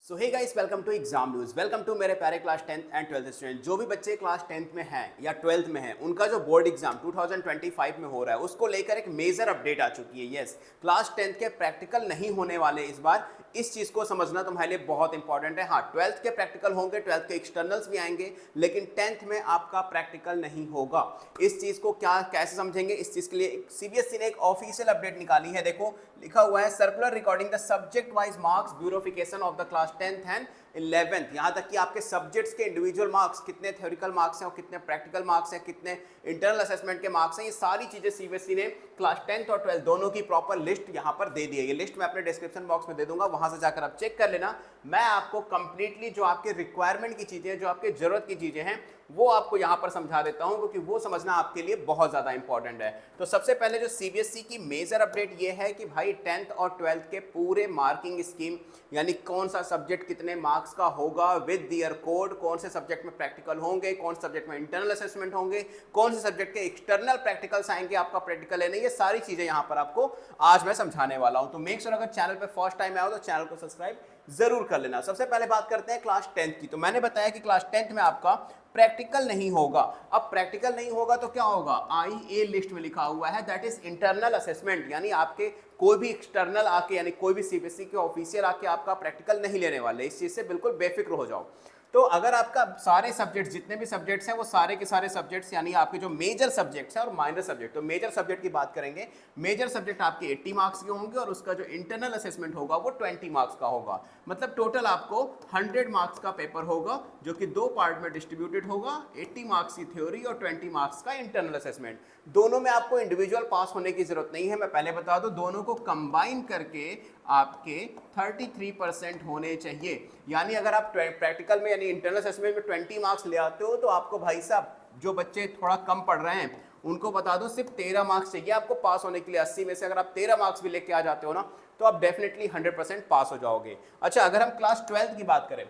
So hey guys, welcome to exam news. Welcome to मेरे प्यारे class 10th and 12th student. जो भी बच्चे क्लास 10th में हैं या 12th में हैं, उनका जो बोर्ड एग्जाम 2025 में हो रहा है, उसको लेकर एक मेजर अपडेट आ चुकी है। यस, क्लास 10th के प्रैक्टिकल नहीं होने वाले इस बार। इस चीज़ को समझना तुम्हारे लिए बहुत इंपॉर्टेंट है। हाँ, 12th के प्रैक्टिकल होंगे, 12th के एक्सटर्नल्स भी आएंगे, लेकिन 10th में आपका प्रैक्टिकल नहीं होगा। इस चीज़ को कैसे समझेंगे, इस चीज़ के लिए सीबीएसई ने एक ऑफिशियल अपडेट निकाली है। देखो, लिखा हुआ है circular recording the subject wise marks bifurcation of the class 10th and 11th। यहाँ तक कि आपके सब्जेक्ट्स के इंडिविजुअल मार्क्स, कितने थ्योरिकल मार्क्स हैं और कितने प्रैक्टिकल मार्क्स हैं, कितने इंटरनल असेसमेंट के मार्क्स हैं, ये सारी चीजें सीबीएसई ने क्लास 10th और 12th दोनों की प्रॉपर लिस्ट यहाँ पर दे दी है। ये लिस्ट मैं अपने डिस्क्रिप्शन बॉक्स में दे दूंगा, वहां से जाकर आप चेक कर लेना। मैं आपको कंप्लीटली जो आपके रिक्वायरमेंट की चीजें, जो आपके जरूरत की चीजें हैं, वो आपको यहाँ पर समझा देता हूँ, क्योंकि वो समझना आपके लिए बहुत ज्यादा इंपॉर्टेंट है। तो सबसे पहले जो सीबीएसई की मेजर अपडेट ये है कि भाई 10th और 12th के पूरे मार्किंग स्कीम, यानी कौन सा सब्जेक्ट कितने मार्क्स का होगा विद दियर कोड, कौन से सब्जेक्ट में प्रैक्टिकल होंगे, कौन से सब्जेक्ट में इंटरनल असेसमेंट होंगे, कौन से सब्जेक्ट के एक्सटर्नल प्रैक्टिकल्स आएंगे, आपका प्रैक्टिकल है नहीं, ये सारी चीजें यहाँ पर आपको आज मैं समझाने वाला हूँ। तो मेक श्योर अगर चैनल पे फर्स्ट टाइम आए हो तो चैनल को सब्सक्राइब जरूर कर लेना। सबसे पहले बात करते हैं क्लास 10th की। तो मैंने बताया कि क्लास 10th में आपका प्रैक्टिकल नहीं होगा। अब प्रैक्टिकल नहीं होगा तो क्या होगा, IA लिस्ट में लिखा हुआ है, दैट इज इंटरनल असेसमेंट, यानी आपके कोई भी एक्सटर्नल आके, यानी कोई भी सीबीएसई के ऑफिशियल आके आपका प्रैक्टिकल नहीं लेने वाले। इस चीज से बिल्कुल बेफिक्र हो जाओ। तो अगर आपका सारे सब्जेक्ट्स, जितने भी सब्जेक्ट्स हैं, वो सारे के सारे सब्जेक्ट्स, यानी आपके जो मेजर सब्जेक्ट्स हैं और माइनर सब्जेक्ट, तो मेजर सब्जेक्ट की बात करेंगे, मेजर सब्जेक्ट आपके 80 मार्क्स के होंगे और उसका जो इंटरनल असेसमेंट होगा वो 20 मार्क्स का होगा। मतलब टोटल आपको 100 मार्क्स का पेपर होगा, जो कि दो पार्ट में डिस्ट्रीब्यूटेड होगा, 80 मार्क्स की थ्योरी और 20 मार्क्स का इंटरनल असेसमेंट। दोनों में आपको इंडिविजुअल पास होने की जरूरत नहीं है। मैं पहले बता दूं, दोनों को कंबाइन करके आपके 33% होने चाहिए। यानी अगर आप प्रैक्टिकल में, यानी इंटरनल असेसमेंट में 20 मार्क्स ले आते हो, तो आपको भाई साहब, जो बच्चे थोड़ा कम पढ़ रहे हैं, उनको बता दो सिर्फ 13 मार्क्स चाहिए आपको पास होने के लिए। 80 में से अगर आप 13 मार्क्स भी लेके आ जाते हो ना, तो आप डेफिनेटली 100% पास हो जाओगे। अच्छा, अगर हम क्लास 12th की बात करें,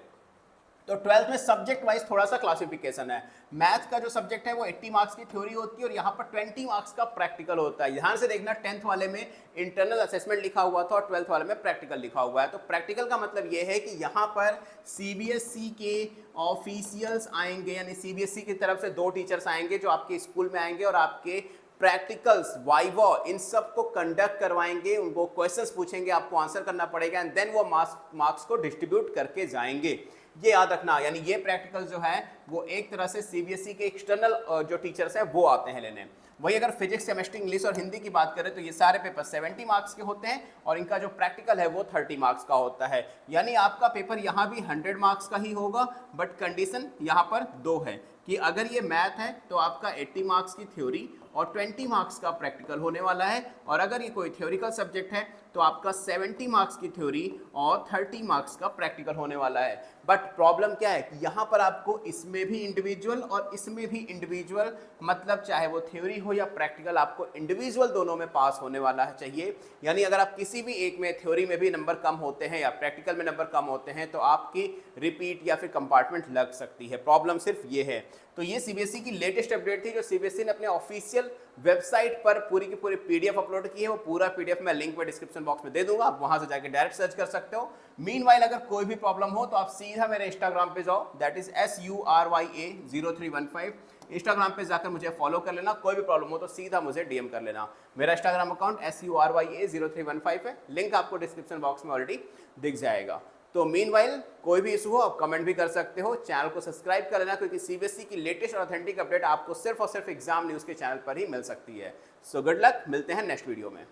तो 12th में सब्जेक्ट वाइज थोड़ा सा क्लासिफिकेशन है। मैथ का जो सब्जेक्ट है वो 80 मार्क्स की थ्योरी होती है और यहाँ पर 20 मार्क्स का प्रैक्टिकल होता है। ध्यान से देखना, 10th वाले में इंटरनल असेसमेंट लिखा हुआ था और 12th वाले में प्रैक्टिकल लिखा हुआ है। तो प्रैक्टिकल का मतलब ये है कि यहाँ पर सीबीएसई के ऑफिशियल्स आएंगे, यानी सीबीएसई की तरफ से 2 टीचर्स आएंगे जो आपके स्कूल में आएंगे और आपके प्रैक्टिकल्स, वाइवा, इन सब को कंडक्ट करवाएंगे, उनको क्वेश्चंस पूछेंगे, आपको आंसर करना पड़ेगा, एंड देन वो मार्क्स को डिस्ट्रीब्यूट करके जाएंगे। ये याद रखना, यानी ये प्रैक्टिकल जो है वो एक तरह से सीबीएसई के एक्सटर्नल जो टीचर्स हैं वो आते हैं लेने। वही अगर फिजिक्स, केमिस्ट्री, इंग्लिश और हिंदी की बात करें, तो ये सारे पेपर 70 मार्क्स के होते हैं और इनका जो प्रैक्टिकल है वो 30 मार्क्स का होता है। यानी आपका पेपर यहाँ भी 100 मार्क्स का ही होगा, बट कंडीशन यहाँ पर 2 है कि अगर ये मैथ है तो आपका 80 मार्क्स की थ्योरी और 20 मार्क्स का प्रैक्टिकल होने वाला है, और अगर ये कोई थ्योरिकल सब्जेक्ट है तो आपका 70 मार्क्स की थ्योरी और 30 मार्क्स का प्रैक्टिकल होने वाला है। बट प्रॉब्लम क्या है कि यहाँ पर आपको इसमें भी इंडिविजुअल और इसमें भी इंडिविजुअल, मतलब चाहे वो थ्योरी हो या प्रैक्टिकल, आपको इंडिविजुअल दोनों में पास होने वाला है चाहिए। यानी अगर आप किसी भी एक में, थ्योरी में भी नंबर कम होते हैं या प्रैक्टिकल में नंबर कम होते हैं, तो आपकी रिपीट या फिर कंपार्टमेंट लग सकती है। प्रॉब्लम सिर्फ ये है। तो ये सीबीएसई की लेटेस्ट अपडेट थी, जो सीबीएसई ने अपने ऑफिशियल वेबसाइट पर पूरी की पूरी पीडीएफ अपलोड की है। वो पूरा पीडीएफ मैं लिंक में डिस्क्रिप्शन बॉक्स में दे दूंगा, आप वहां से जाके डायरेक्ट सर्च कर सकते हो। मीनवाइल अगर कोई भी प्रॉब्लम हो तो आप सीधा मेरे इंस्टाग्राम पे जाओ, दैट इज SURYA0315। इंस्टाग्राम पे जाकर मुझे फॉलो कर लेना। कोई भी प्रॉब्लम हो तो सीधा मुझे डीएम कर लेना। मेरा इंस्टाग्राम अकाउंट SURYA0315 है, लिंक आपको डिस्क्रिप्शन बॉक्स में ऑलरेडी दिख जाएगा। तो मीनवाइल कोई भी इशू हो आप कमेंट भी कर सकते हो। चैनल को सब्सक्राइब कर लेना, क्योंकि सीबीएसई की लेटेस्ट और ऑथेंटिक अपडेट आपको सिर्फ और सिर्फ एग्जाम न्यूज़ के चैनल पर ही मिल सकती है। सो गुड लक, मिलते हैं नेक्स्ट वीडियो में।